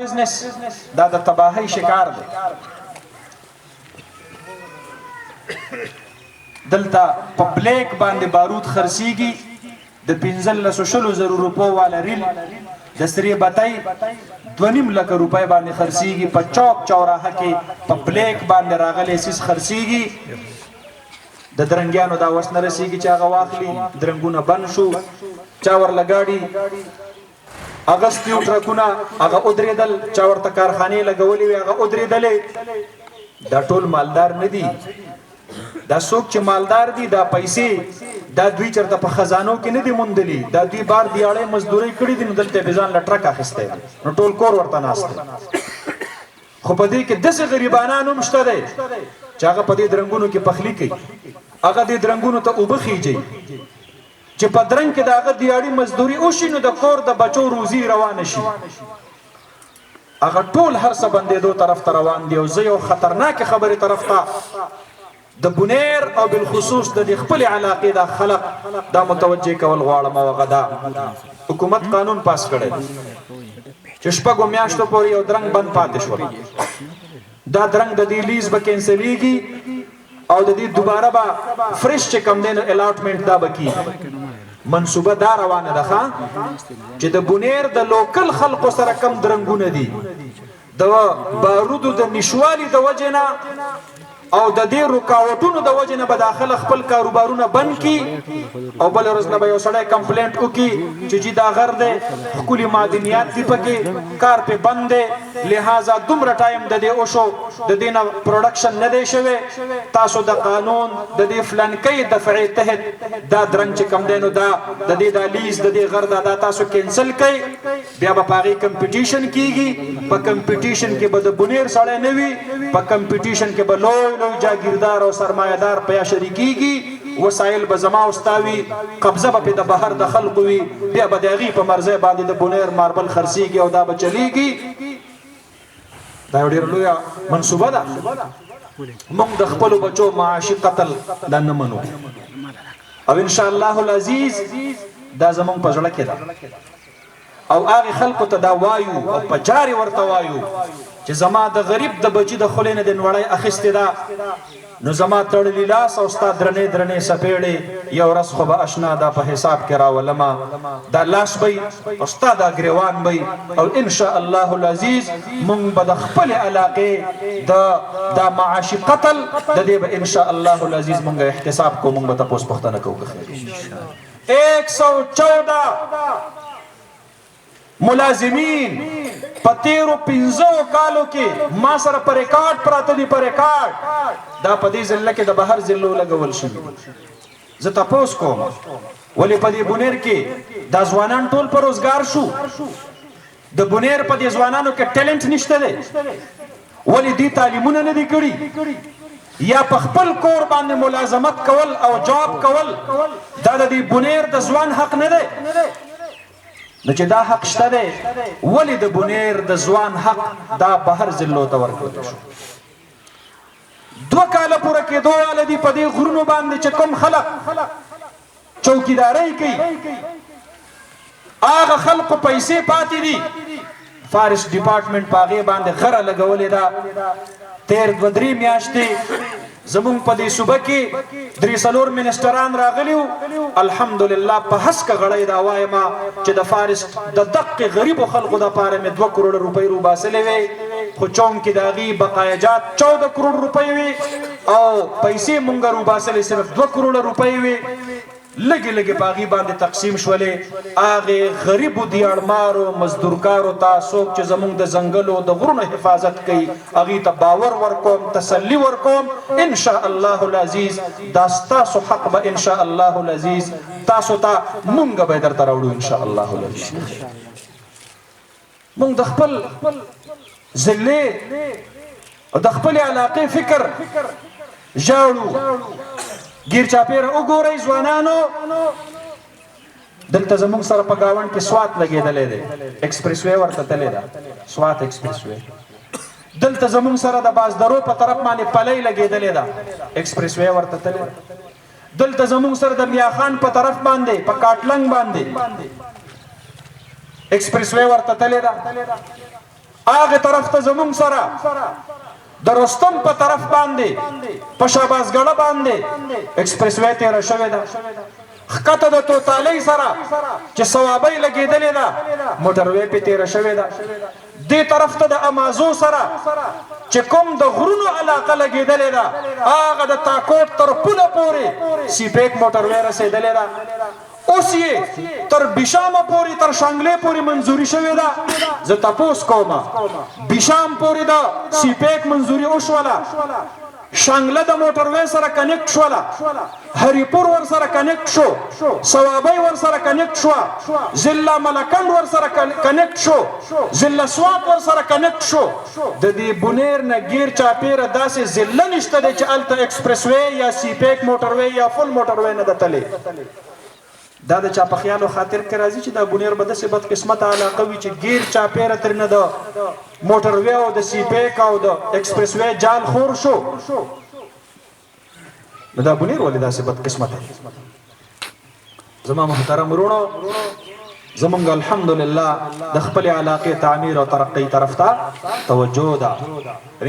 بزنس دا د تباهۍ شکار دی. دلته په بلیک باندې بارود خرڅیږي د 1500 روپو والا ریل د سری بتای 2.5 لک روپۍ باندې خرڅیږي. په چوک چوراهه کې په بلیک باندې راغلی سیس خرڅیږي. د درنګیانو دا وس نه رسیږي چې هغه واخلي. درنګونه بند شو، چا ورله ګاډي اغسطیو ټرکونه هغه ودرېدل، چا ورته کارخانې لګولې وې هغه ودرېدلې. دا ټول مالدار نه دي. دا څوک چې مالدار دي دا پیسې دا دوی چرته په خزانو کې نه دي موندلي. دا دوی بار دیاړې مزدوري کړې دي، نو دلته به ځان له ټرک اخیستی دی، نو ټول کور ورته ناست دی. خو په دې کې داسې غریبانان هم شته دی چې هغه په دې درنګونو کې پخلی کوي، هغه دې درنګونو ته اوبه خیجي چې په درنګ کې د هغه دیاړي مزدوري وشي نو د کور د بچو روزي روانه شي. هغه ټول هر څه بندېدو طرف ته روان دي. او زه یو خطرناکې خبرې طرف ته د بنیر او بالخصوص د خپل علاقې د خلق دا متوجه کول غواړم. او هغه دا حکومت قانون پاس کړی چې شپږو میاشتو پورې یو درنګ بند پاتې شو. دا درنګ د دې لیز به کینسلیږي او د دې دوباره به فرش چې کم دی نو الاټمنټ دا به کیږي. منصوبه دا روانه ده چې د بنیر د لوکل خلقو سره کم درنګونه دي د بارودو د نشوالي د وجې نه او د دې رکاوټونو د وجې نه به داخله خپل کاروبارونه بند کی او بل ورځ نه به یو سړی کمپلینټ وکړي چې جی دا غر دی ښکلي معدنیات دي پکې کار پې بند دی، لہذا دومره ټایم د دې وشو د دې نه پروډکشن نه دی شوی، تاسو د قانون د دې فلانکۍ دفعې تحت دا درنګ چې کم دی نو دا د دې دا لیز د دې غر دا تاسو کینسل کړئ. بیا به په هغې کمپټیشن کیږي. په کمپټیشن کې به د بنیر سړی نه وي، په کمپټیشن کې به لوی جاگیردار او سرمایدار پیا شریکیږي. وسایل به زما واستاوي، قبضه به د بهر د خلقو وي، بیا به د هغې په مرضی باندې د بنیر ماربل خرڅیږي او دا به چلیږي. دا یو ډېره لویه منصوبه ده. موږ د خپلو بچو معاشي قتل دا نه منو او انشاءالله العزیز دا زموږ په زړه کې ده. او هغې خلقو ته دا وایو او په جارې ورته وایو چې زما د غریب د بچي د خولې نه د نوړی اخیستې ده نو زما تړلی لاس او ستا درنې درنې سپېړې یو ورځ خو به اشنا دا په حساب کې راولمه. دا لاس به او ستا دا ګریوان به او انشاء الله العزیز مونږ به د خپلې علاقې دا معاشي قتل د دې به انشاء الله العزیز مونږ احتساب کوو. مونږ به تپوس پوښتنه کوو. 114 ملازمین په تیرو 15 کالو کې ما سره په ریکارډ پراته دي. په ریکارډ دا په دې ضلع کې د بهر ضلعو لګول شوي. زه تپوس کوم ولې په دې بنیر کې دا ځوانان ټول په روزګار شو؟ د بنیر په دې ځوانانو کې ټیلنټ نشته دی؟ ولې دې تعلیمونه نه دي کړي؟ یا په خپل کور باندې ملازمت کول او جاب کول دا د دې بنیر د ځوان حق نه دی؟ نو چې دا حق شته دی ولې د بنیر د ځوان حق دا بهر ضلعو ته ورکړل شو؟ 2 کاله پوره کېدو واله دي په دې غرونو باندې چې کوم خلق چوکیدارۍ کوي هغه خلقو پیسې پاتې دي. فارسټ ډپارټمنټ په هغې باندې غره لګولې ده. تیر 2-3 میاشتې زمونږ په دې صوبه کې 3-4 منسټران راغلي وو. الحمدلله په هسکه غړۍ دا وایم چې د فارسټ د دقې غریبو خلقو دپاره مې 2 کروړه روپۍ روباسلې وې، خو چونک کې د هغې بقایجات 14 کروړ روپۍ وې او پیسې مونږ روباسلې صرف 2 کروړه روپۍ وې. لږې لږې په هغې باندې تقسیم شولې. هغې غریبو دیاړمارو مزدورکارو ته څوک چې زموږ د ځنګلو د غرونو حفاظت کوي هغې ته باور ورکوم، تسلي ورکوم. انشاء الله العزیز دا ستاسو حق به انشاء الله العزیز تاسو ته مونږ به یې درته راوړو انشاء الله العزیز. مونږ د خپل ضلعې او د خپلې علاقې فکر ژاړو. گیر چاپیره وګورئ ځوانانو، دلته زموږ سره په ګاونډ کې سوات لګېدلی دی، ایکسپریس وی ورته تللی ده، سوات ایکسپریس وی. دلته زموږ سره د بازدرو په طرف باندې پلی لګېدلی ده، ایکسپریس وی ورته تللی ده. دلته زموږ سره د میاخان په طرف باندې په کاټلنګ باندې ایکسپریس وی ورته تللی ده. هغه طرف ته زمونږ سره د رستم په طرف باندې په شهبازګړه باندې ایکسپریس وې تیره شوې ده ښکته د توتالۍ سره چې صوابۍ لګېدلې ده موټر وې پې تیره شوې ده دې طرف ته د امازو سره چې کوم د غرونو علاقه لګېدلې ده هغه د تاکوټ تر پوله پورې سیپیک موټر وې رسېدلې ده اوس یې تر بیشامه پورې تر شانګلې پورې منظوري شوې ده زه تپوس کوم بیشام پورې د سیپیک منظوري وشوله شانګله د موټروې سره کنیکټ شوله هریپور ور سره کنیکټ شو صوابۍ ور سره کنیکټ شو ضلع ملکنډ ور سره کنیکټ شو ضلع سوات ور سره کنیکټ شو د دې بونیر نه غیر چاپیره داسې ضلع نشته دی چې الته ایکسپریس وې یا سیپیک موټروې یا فل موټروې نه ده تللی دا د چا په خیال او خاطر کې راځي چې دا بونیر به داسې بد قسمته علاقه وي چې غیر چاپیره ترې نه ده موټروې او د سیپیک او د ایکسپریس وې جال خور شو نو دا بونیر ولې داسې بد قسمته زما محترم ورونو زمونږ الحمدلله د خپل علاقې تعمیر او ترقی طرف ته توجه ده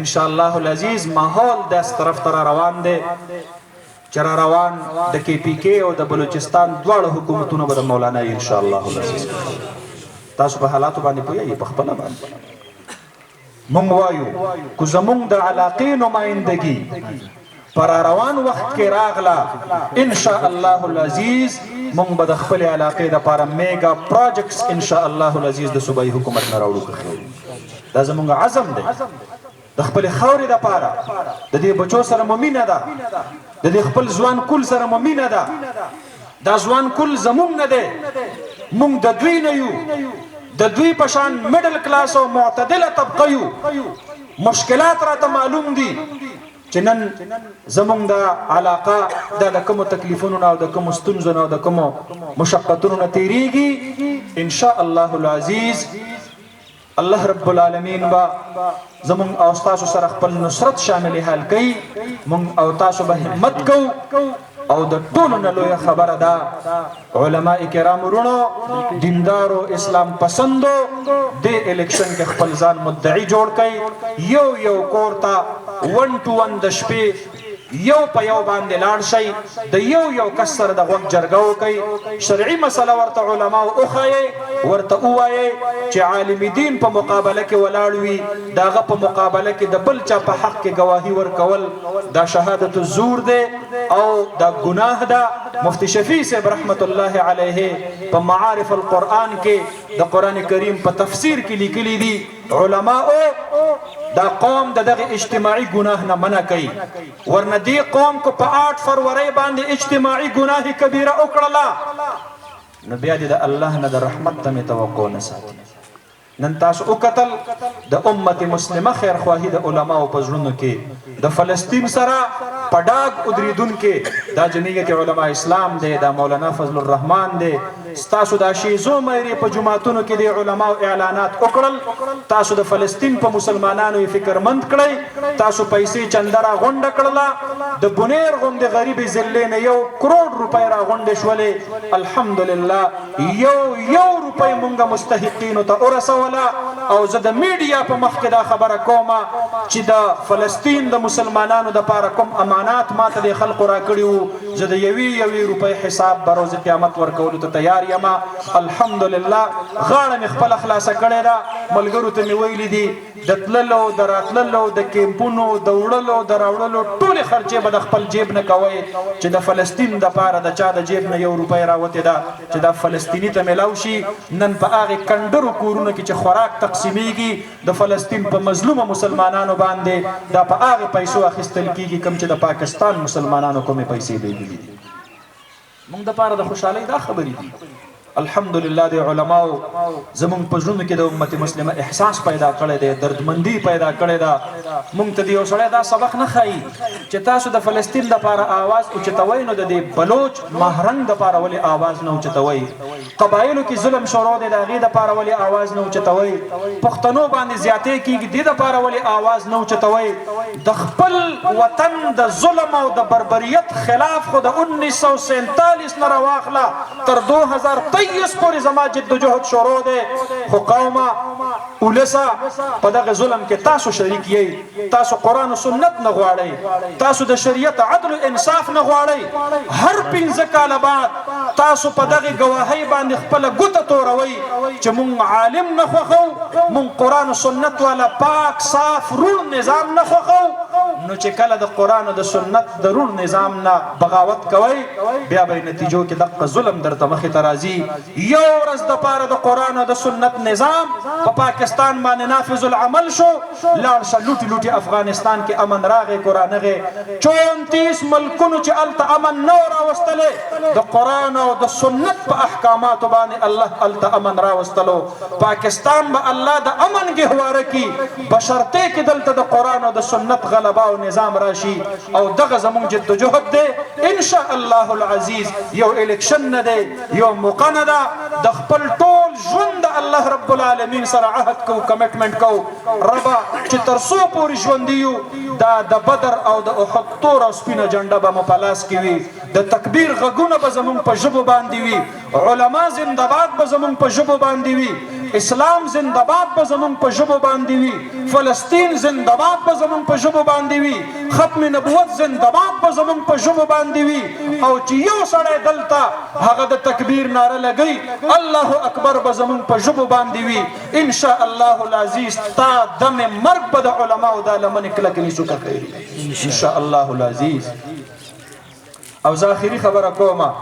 ان شاء الله العزیز ماحول داس طرف ته روان دی چې روان د کې پی کې او د بلوچستان دواړه حکومتونه به د مولانا ان شاء الله العزیز تاسو په حالاتو باندې پوهیږئ په خپله باندې مونږ وایو که زمونږ د علاقې نمایندګي پر روان وخت کې راغله ان شاء الله العزیز مونږ به د خپل علاقې دپاره میګا پروجیکټس ان شاء الله العزیز د صوبایي حکومت نه راوړو دا زمونږ عزم دی د خپل خاورې دپاره د دې بچو سره مو مینه ده د دې خپل ځوان کل سره مو مینه ده دا ځوان کل زمونږ نه دی مونږ د دوی نه یو د دوی په شان میډل کلاس او معتدله طبقه یو مشکلات راته معلوم دي چې نن زمونږ د علاقه دا د کومو تکلیفونو نه او د کومو ستونزو نه او د کومو مشقتونو نه تیریږي ان شاء الله العزیز الله رب العالمین با زمون او تاسو سره خپل نصرت شامل حال کوي مون او تاسو به همت کو او د ټولو نه لوی خبره ده علما کرام ورونو دیندارو اسلام پسندو د الیکشن کې خپل ځان مدعی جوړ کړي یو کور ته 1 to 1 د شپې یو په یو باندې لاړ شي د یو کس سره د غوږ جرګه وکړي شرعي مسله ورته علما وښایي ورته ووایي چې عالم دین په مقابله کې ولاړ وي د هغه په مقابله کې د بل چا په حق کې ګواهي ورکول دا شهادت الزور دی او دا ګناه ده مفتی شفیع صاحب رحمت الله علیه په معارف القرآن کې د قرآن کریم په تفسیر کې لیکلي دي علماء دا قوم دغه اجتماعي ګناه نه منع کوي ورنه دی قوم کو په 8 فروری باندې اجتماعي ګناه کبیره وکړه نو بیا د الله نه د رحمت ته توقع نه ساتي نن تاسو وکتل د امت مسلمه خیر خواهی د علماء په زړونو کې د فلسطین سره پډاګ ادریدونکو دا جمعیت علماء اسلام دی دا مولانا فضل الرحمن دی تاسو دا شیزو مېری په جماعتونو کې د علماء اعلانات وکړل تاسو د فلسطین په مسلمانانو فکرمند کړئ تاسو پیسې چندرا غونډه کړله د بونیر غوند غریب ذلې نه 1 کروڑ روپۍ را غونډه شولې الحمدلله یو روپۍ مونږه مستحقینو ته ورسوله او زه د میډیا په مخ کې دا خبره کوم چې د فلسطین د مسلمانانو د پاره کوم امانات ماته د خلکو را کړیو زه د یوې روپۍ حساب بروز قیامت ورکولو ته تیار یم الحمدلله غاړه مې خپل خلاصه کړې ده ملګرو ته مې ویلي دي د تللو د راتللو د کیمپونو د وړلو د راوړلو ټولې خرچې به د خپل جیب نه کوئ چې د فلسطین دپاره د چا د جیب نه 1 روپۍ راوتې ده چې دا فلسطیني ته میلاو شي نن په هغې کندرو کورونو کې چې خوراک تقسیمیږي د فلسطین په مظلومه مسلمانانو باندې دا په هغې پیسو اخیستل کیږي کوم چې د پاکستان مسلمانانو کومې پیسې بیللي دي موږ دپاره د خوشحالۍ دا خبرې دي الحمدلله د علماو زمونږ په ژوند کې د امت مسلمه احساس پیدا کړی دی دردمندي پیدا کړی ده موږ ته د یو سړی دا سبق نه ښایي چې تاسو د فلسطین دپاره آواز اوچتوئ نو د دې بلوچ مهرنګ دپاره ولې آواز نه اوچتوئ قبایلو کې ظلم شروع دی د هغې دپاره ولې آواز نه اوچتوئ پښتنو باندې زیاتې کېږي دې دپاره ولې آواز نه اوچتوئ د خپل وطن د ظلم او د بربریت خلاف خو د 1947 نه راواخله تر 2023 2023 پورې زما جدوجهد شروع دی خو قومه ولسه په دغه ظلم کې تاسو شریک یې تاسو قرآن و سنت نه غواړئ تاسو د شریعت عدل و انصاف نه غواړئ هر 15 کاله بعد تاسو په دغه ګواهۍ باندې خپله ګوته توروئ چې مونږ عالم نه خوښو مونږ قرآن و سنت والا پاک صاف روڼ نظام نه خوښو نو چې کله د قرآن او د سنت د روڼ نظام نه بغاوت کوئ بیا به نتیجو کې دغه ظلم درته مخې ته راځي یو ورځ دپاره د قرآن او د سنت نظام په پاکستان باندې نافذ العمل شو لاړ شه لوټي لوټي افغانستان کې امن راغی قرآنغې 34 ملکونو چې هلته امن نه و راوستلی د قرآن او د سنت په احکاماتو باندې الله هلته امن راوستلو پاکستان به الله د امن ګهواره کي بشرطې کې دلته د قرآن او د سنت غلبه او نظام راشي او دغه زمونږ جدوجهد دی انشاء الله العزیز یو الیکشن نه دی یو موقع نه ده د خپل ټول ژوند د الله رب العالمین سره عهد کو کمیټمنټ کو ربه چې تر څو پورې ژوندي یو دا د بدر او د احد تور او سپینه جنډه به مو په لاس کې وي د تکبیر غږونه به زمونږ په ژبو باندې وي علما زنده‌باد به زمونږ په ژبو باندې وي اسلام زنده‌باد به زمونږ په ژبو باندې وي فلسطین زنده‌باد به زمونږ په ژبو باندې وي ختم نبوت زنده‌باد به زمونږ په ژبو باندې وي او چې یو سړی دلته هغه د تکبیر ناره لګوي الله اکبر به زمونږ په ژبو باندې وي انشاء الله العزیز تا دم مرګ به د علماو دا لمنې کلکې نیسو که خیري انشاء الله العزیز او زه آخري خبره کومه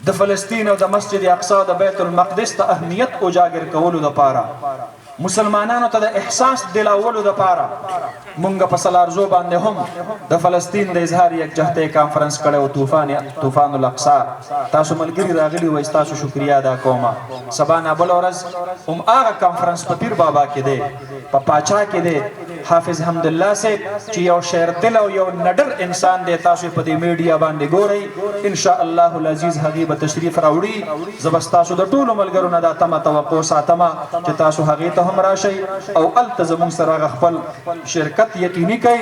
د فلسطین او د مسجد اقصی او د بیت المقدس ته اهمیت اجاګر کولو دپاره مسلمانانو ته د احساس دلاولو دپاره مونږ په سلارزو باندې هم د فلسطین د اظهار یکجهتۍ کانفرنس کړی و طوفان الاقصی تاسو ملګري راغلي وئ ستاسو شکریه ادا کومه سبا نه بله ورځ هم هغه کانفرنس په پیر بابا کې دی په پاچا کې دی حافظ حمدالله صاحب چې یو شیردل او یو نډر انسان دی تاسو په دې میډیا باندې ګورئ انشاء الله العزیز هغې به تشریف راوړي زه به ستاسو د ټولو ملګرو نه دا تمه توقع ساتمه چې تاسو هغې ته هم راشئ او هلته زمونږ سره هغه خپل شرکت یقیني کوئ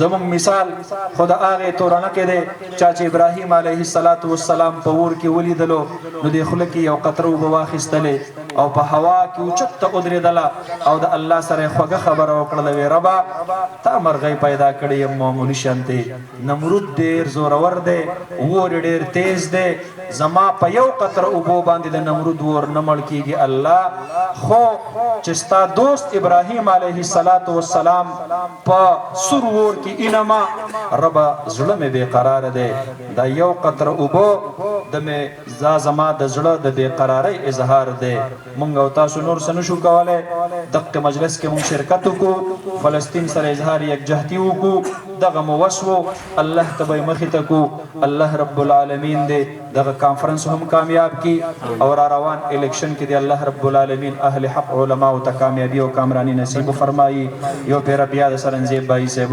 زمونږ مثال خو د هغې تورنقې دی چا چې ابراهیم علیه السلام په اور کې ولیدلو نو دې خوله کې یو قطره اوبه واخیستلې او په هوا کې اوچت ته ودرېدله او د الله سره یې خوږه خبره وکړله وې ربه تا مرغۍ پیدا کړې یم معمولي شانتې نمرود ډېر زورور دی اور ډېر تیز دی زما په یو قطره اوبو باندې د نمرود اور نه مړ کېږي الله خو چې ستا دوست ابراهیم علیه السلام په سور اور کې اینما ربه زړه مې بېقراره دی دا یو قطره اوبو د مې دا زما د زړه د بېقرارۍ اظهار دی مونږ او تاسو نور څه نشو کولی دقې مجلس کې مونږ شرکت وکړو فلسطین سره اظهار یکجهتي وکړو دغه مو وس و الله ته به یې مخې ته کړو الله رب العالمین دی دغه کانفرنس هم کامیاب کی او را روان الیکشن کې دی الله رب العالمین اهل حق علماء ته کامیابی او کامرانی نصیب فرمایي یو پیر بیا د سرنزیب بھائی صاحب